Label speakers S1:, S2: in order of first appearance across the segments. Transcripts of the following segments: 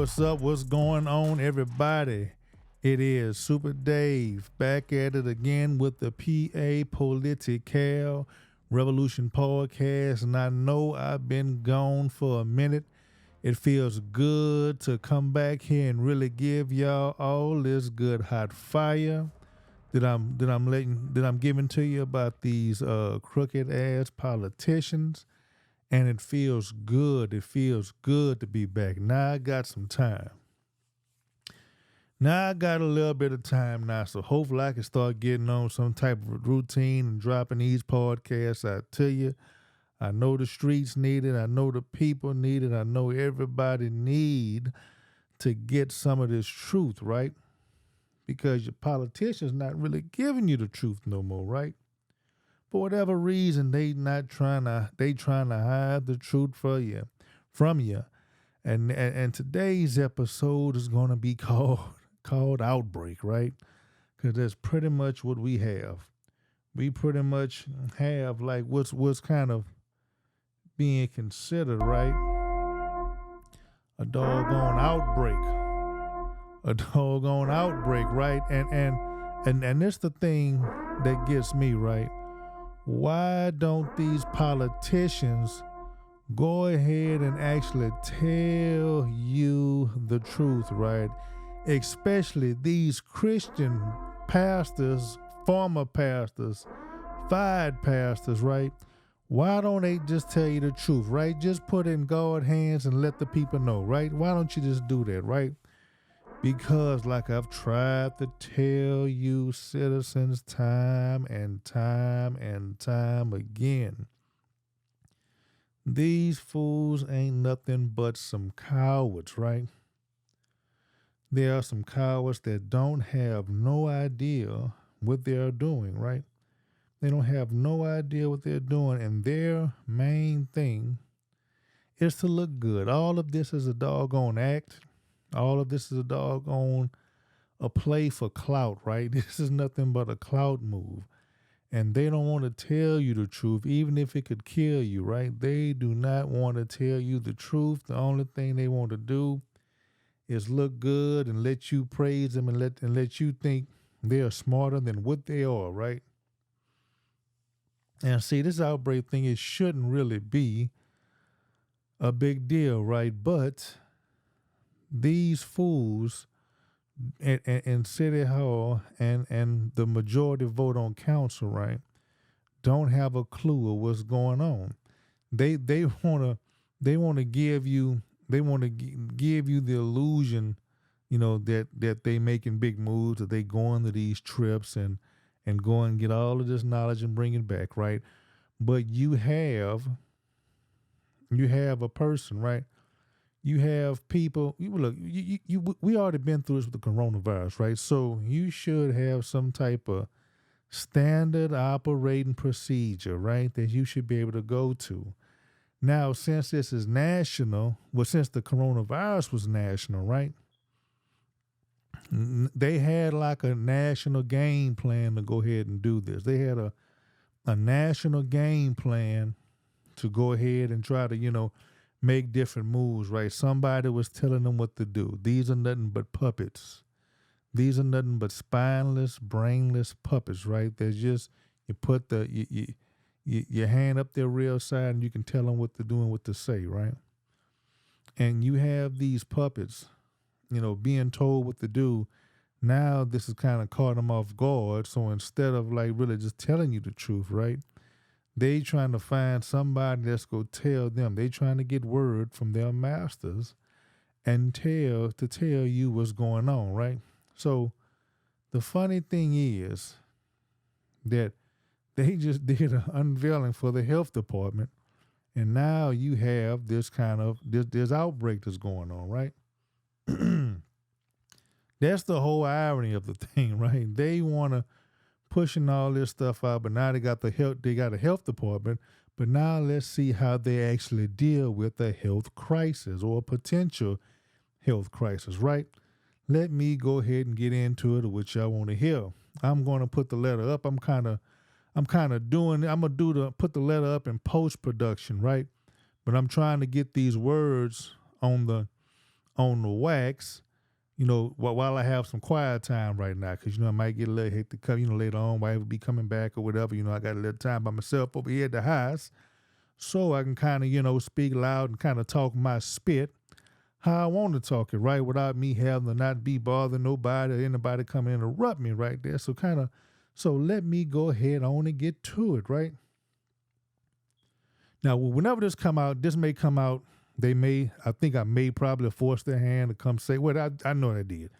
S1: what's up? What's going on, everybody? It is Super Dave back at it again with the PA Political Revolution podcast. And I know I've been gone for a minute. It feels good to come back here and really give y'all all this good hot fire that I'm giving to you about these crooked ass politicians. And it feels good. It feels good to be back. Now I got some time. Now I got a little bit of time now, so hopefully I can start getting on some type of routine and dropping these podcasts out to you. I know the streets need it. I know the people need it. I know everybody need to get some of this truth, right? Because your politicians not really giving you the truth no more, right? For whatever reason, they trying to hide the truth from you. And today's episode is gonna be called Outbreak, right? Because that's pretty much what we have. We pretty much have like what's kind of being considered, right? A doggone outbreak. A doggone outbreak, right? And this the thing that gets me, right? Why don't these politicians go ahead and actually tell you the truth, right? Especially these Christian pastors, former pastors, fired pastors, right? Why don't they just tell you the truth, right? Just put it in God's hands and let the people know, right? Why don't you just do that, right? Because like I've tried to tell you citizens time and time and time again, these fools ain't nothing but some cowards, right? There are some cowards that don't have no idea what they're doing, right? They don't have no idea what they're doing, and their main thing is to look good. All of this is a doggone act. All of this is a play for clout, right? This is nothing but a clout move. And they don't want to tell you the truth, even if it could kill you, right? They do not want to tell you the truth. The only thing they want to do is look good and let you praise them and let you think they are smarter than what they are, right? And see, this outbreak thing, it shouldn't really be a big deal, right? But these fools in City Hall and the majority vote on council, right, don't have a clue of what's going on. They wanna give you the illusion, that they making big moves, that they going to these trips and go and get all of this knowledge and bring it back, right? But you have a person, right? You have people. Look, we already been through this with the coronavirus, right? So you should have some type of standard operating procedure, right? That you should be able to go to. Now, since this is national, since the coronavirus was national, right? They had like a national game plan to go ahead and do this. They had a national game plan to go ahead and try to, make different moves, right? Somebody was telling them what to do. These are nothing but puppets. These are nothing but spineless, brainless puppets, right? They're just, you put your hand up their real side and you can tell them what to do and what to say, right? And you have these puppets, being told what to do. Now this has kind of caught them off guard. So instead of like really just telling you the truth, right? They trying to find somebody that's going to tell them. They trying to get word from their masters and tell you what's going on, right? So the funny thing is that they just did an unveiling for the health department, and now you have this kind of this outbreak that's going on, right? That's the whole irony of the thing, right? They want to pushing all this stuff out, but now they got a health department. But now let's see how they actually deal with a health crisis or a potential health crisis, right? Let me go ahead and get into it, which y'all want to hear. I'm going to put the letter up. I'm gonna put the letter up in post production, right? But I'm trying to get these words on the on the wax, while I have some quiet time right now, because I might get a little hectic, later on, wife will be coming back or whatever. I got a little time by myself over here at the house, so I can kind of speak loud and kind of talk my spit how I want to talk it, right, without me having to not be bothering nobody or anybody come and interrupt me right there. So let me go ahead on and get to it, right? Now, whenever this may come out, I think I may probably force their hand to come say, well, I know I did.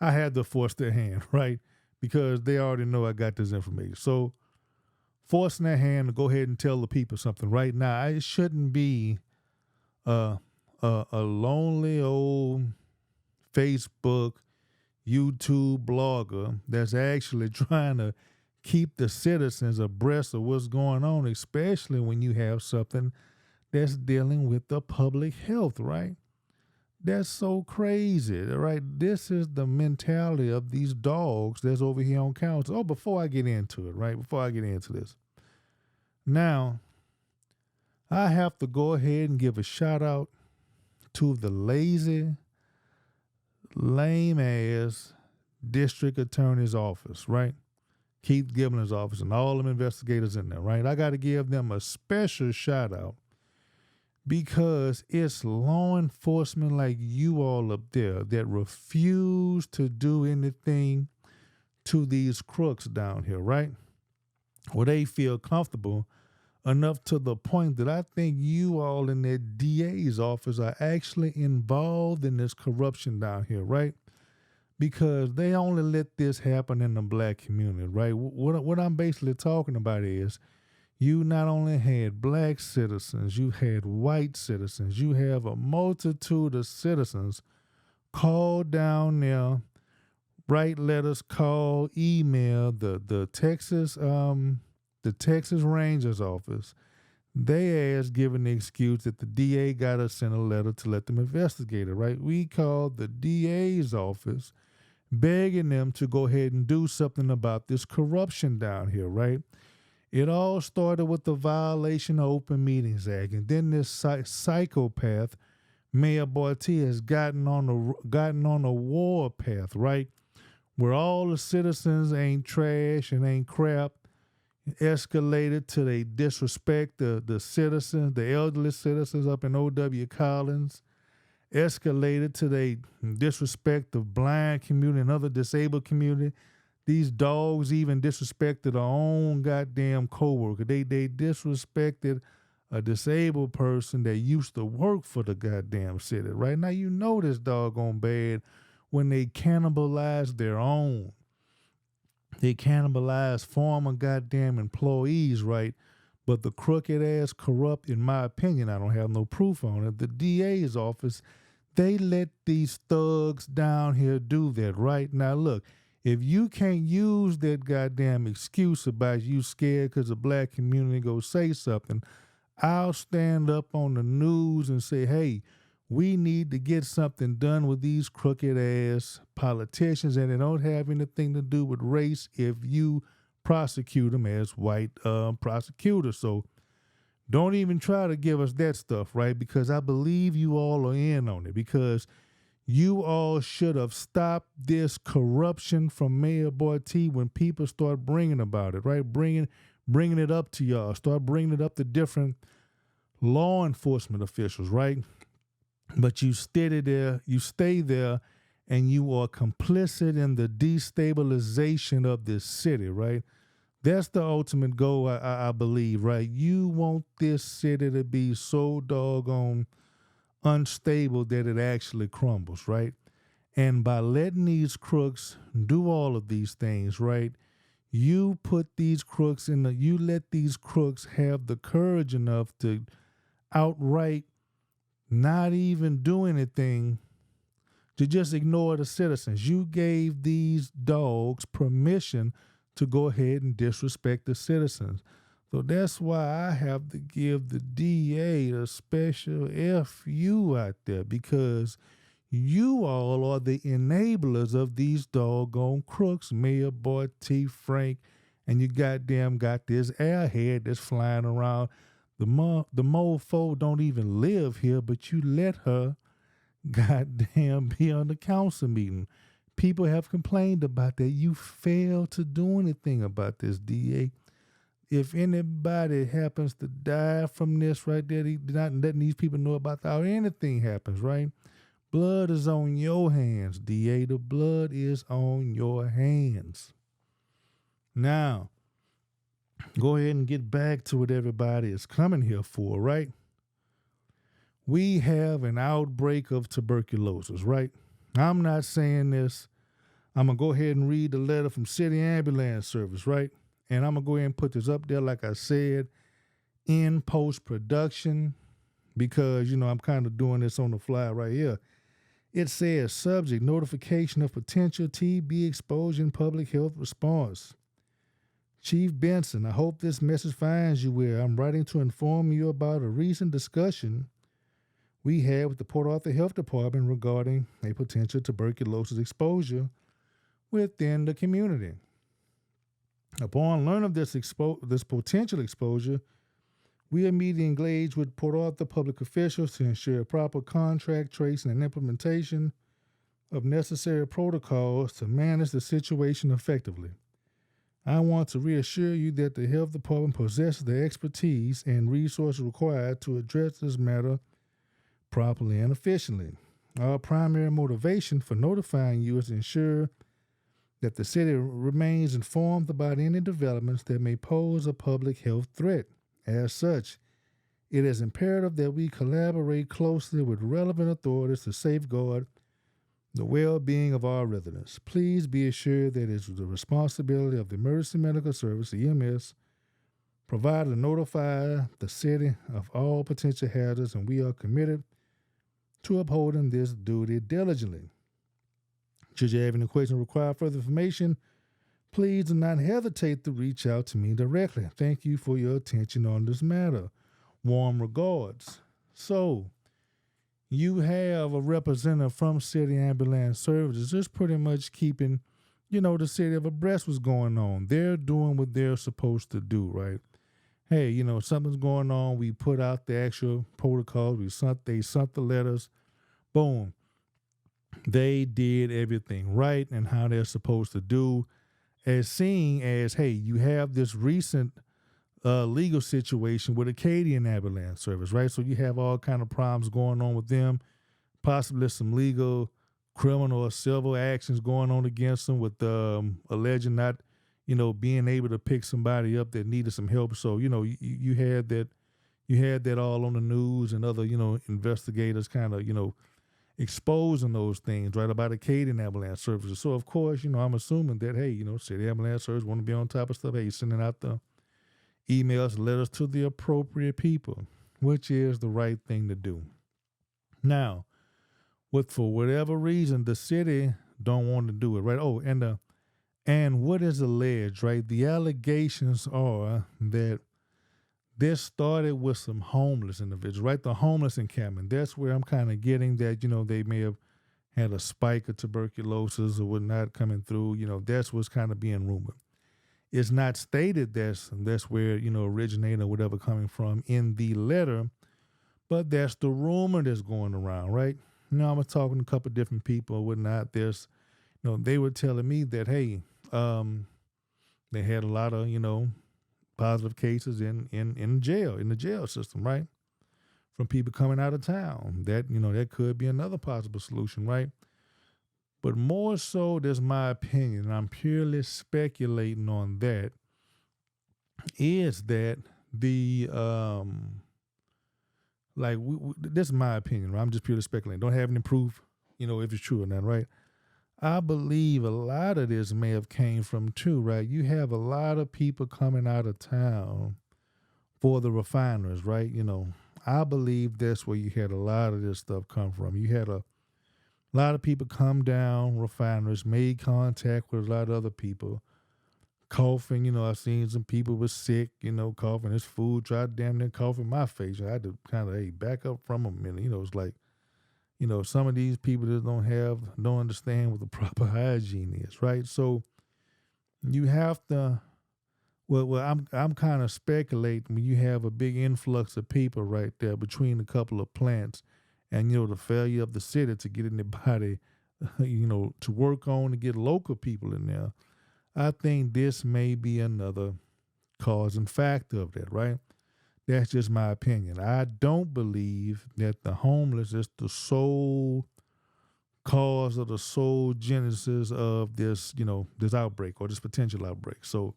S1: I had to force their hand, right? Because they already know I got this information. So forcing their hand to go ahead and tell the people something right now, it shouldn't be a lonely old Facebook, YouTube blogger that's actually trying to keep the citizens abreast of what's going on, especially when you have something that's dealing with the public health, right? That's so crazy, right? This is the mentality of these dogs that's over here on council. Oh, before I get into it, right? Before I get into this. Now, I have to go ahead and give a shout out to the lazy, lame-ass district attorney's office, right? Keith Gibbons' office and all them investigators in there, right? I got to give them a special shout out because it's law enforcement like you all up there that refuse to do anything to these crooks down here, right? Where they feel comfortable enough to the point that I think you all in that DA's office are actually involved in this corruption down here, right? Because they only let this happen in the black community, right? What I'm basically talking about is you not only had black citizens, you had white citizens, you have a multitude of citizens call down there, write letters, call, email the Texas Rangers office. They asked, giving the excuse that the DA got to send a letter to let them investigate it, right? We called the DA's office begging them to go ahead and do something about this corruption down here, right? It all started with the violation of Open Meetings Act, and then this psychopath, Mayor Bartier, has gotten on a war path, right? Where all the citizens ain't trash and ain't crap, escalated to they disrespect the citizens, the elderly citizens up in O.W. Collins, escalated to they disrespect the blind community and other disabled community. These dogs even disrespected their own goddamn coworker. They disrespected a disabled person that used to work for the goddamn city, right? Now you know this doggone bad when they cannibalize their own. They cannibalize former goddamn employees, right? But the crooked ass, corrupt, in my opinion, I don't have no proof on it, the DA's office, they let these thugs down here do that, right? Now look, if you can't use that goddamn excuse about you scared because the black community go say something, I'll stand up on the news and say, hey, we need to get something done with these crooked ass politicians, and they don't have anything to do with race if you prosecute them as white prosecutors. So don't even try to give us that stuff, right? Because I believe you all are in on it, because you all should have stopped this corruption from Mayor Bartier when people start bringing about it, right? Bringing it up to y'all. Start bringing it up to different law enforcement officials, right? But you stay there, and you are complicit in the destabilization of this city, right? That's the ultimate goal, I believe, right? You want this city to be so doggone unstable that it actually crumbles, right? And by letting these crooks do all of these things, right, you let these crooks have the courage enough to outright not even do anything, to just ignore the citizens. You gave these dogs permission to go ahead and disrespect the citizens. So that's why I have to give the DA a special FU out there, because you all are the enablers of these doggone crooks, Mayor Bartier, Frank, and you goddamn got this airhead that's flying around. The mofo don't even live here, but you let her goddamn be on the council meeting. People have complained about that. You failed to do anything about this, DA. If anybody happens to die from this right there, not letting these people know about that, or anything happens, right? Blood is on your hands, DA. The blood is on your hands. Now, go ahead and get back to what everybody is coming here for, right? We have an outbreak of tuberculosis, right? I'm not saying this. I'm going to go ahead and read the letter from City Ambulance Service, right? And I'm going to go ahead and put this up there, like I said, in post-production, because, I'm kind of doing this on the fly right here. It says, subject, notification of potential TB exposure and public health response. Chief Benson, I hope this message finds you well. I'm writing to inform you about a recent discussion we had with the Port Arthur Health Department regarding a potential tuberculosis exposure within the community. Upon learning of this potential exposure, we immediately engaged with Port Arthur public officials to ensure proper contract tracing and implementation of necessary protocols to manage the situation effectively. I want to reassure you that the health department possesses the expertise and resources required to address this matter properly and efficiently. Our primary motivation for notifying you is to ensure that the city remains informed about any developments that may pose a public health threat. As such, it is imperative that we collaborate closely with relevant authorities to safeguard the well-being of our residents. Please be assured that it is the responsibility of the Emergency Medical Service, EMS, provider to notify the city of all potential hazards, and we are committed to upholding this duty diligently. Should you have any questions or require further information, please do not hesitate to reach out to me directly. Thank you for your attention on this matter. Warm regards. So, you have a representative from City Ambulance Services just pretty much keeping, the city of abreast what's going on. They're doing what they're supposed to do, right? Hey, something's going on. We put out the actual protocols. They sent the letters. Boom. They did everything right and how they're supposed to do. As seeing as, hey, you have this recent legal situation with Acadian Ambulance Service, right? So you have all kind of problems going on with them, possibly some legal, criminal, or civil actions going on against them with alleging not, being able to pick somebody up that needed some help. So you had that all on the news, and other investigators kind of exposing those things, right, about Acadian Ambulance Services. So of course I'm assuming that, hey, City Ambulance Service want to be on top of stuff. Hey, sending out the emails, letters to the appropriate people, which is the right thing to do. Now, for whatever reason, the city don't want to do it, right? Oh, and what is alleged, right? The allegations are that this started with some homeless individuals, right? The homeless encampment. That's where I'm kind of getting that, they may have had a spike of tuberculosis or whatnot coming through. That's what's kind of being rumored. It's not stated that's where, originated or whatever coming from in the letter, but that's the rumor that's going around, right? I'm talking to a couple of different people or whatnot. They were telling me that, hey, they had a lot of, positive cases in jail, in the jail system, right? From people coming out of town. That, that could be another possible solution, right? But more so, that's my opinion, and I'm purely speculating on that, is that the, this is my opinion, right? I'm just purely speculating. Don't have any proof, if it's true or not, right? I believe a lot of this may have came from too, right? You have a lot of people coming out of town for the refineries, right? I believe that's where you had a lot of this stuff come from. You had a lot of people come down refineries, made contact with a lot of other people, coughing. I've seen some people was sick, coughing. This food tried damn near coughing my face. I had to kind of, hey, back up from them. And, it's like, some of these people that don't understand what the proper hygiene is, right? So you have to, I'm kind of speculating when you have a big influx of people right there between a couple of plants, and the failure of the city to get anybody, to work on to get local people in there. I think this may be another cause and factor of that, right? That's just my opinion. I don't believe that the homeless is the sole cause or the sole genesis of this outbreak or this potential outbreak. So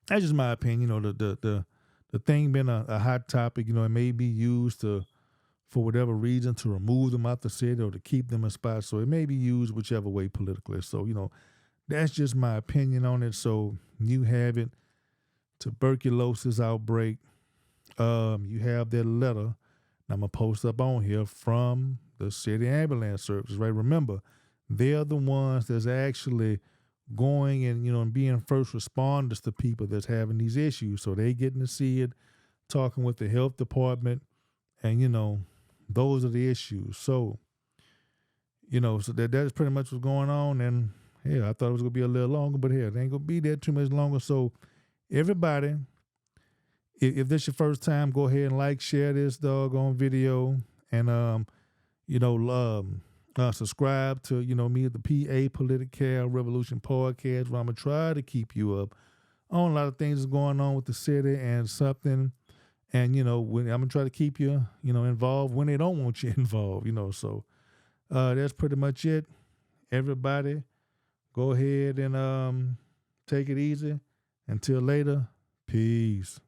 S1: that's just my opinion. The thing been a hot topic. It may be used to, for whatever reason, to remove them out the city or to keep them in spots. So it may be used whichever way politically. So that's just my opinion on it. So you have it. Tuberculosis outbreak. You have that letter. I'm gonna post up on here from the city ambulance service. Right. Remember, they're the ones that's actually going and being first responders to people that's having these issues. So they getting to see it, talking with the health department, and those are the issues. So so that's pretty much what's going on. And I thought it was gonna be a little longer, but it ain't gonna be that too much longer. So everybody, if this your first time, go ahead and share this doggone video, and subscribe to me at the PA Political Revolution podcast, where I'm gonna try to keep you up on a lot of things that's going on with the city and something. And when I'm gonna try to keep you involved when they don't want you involved. So that's pretty much it. Everybody, go ahead and take it easy. Until later, peace.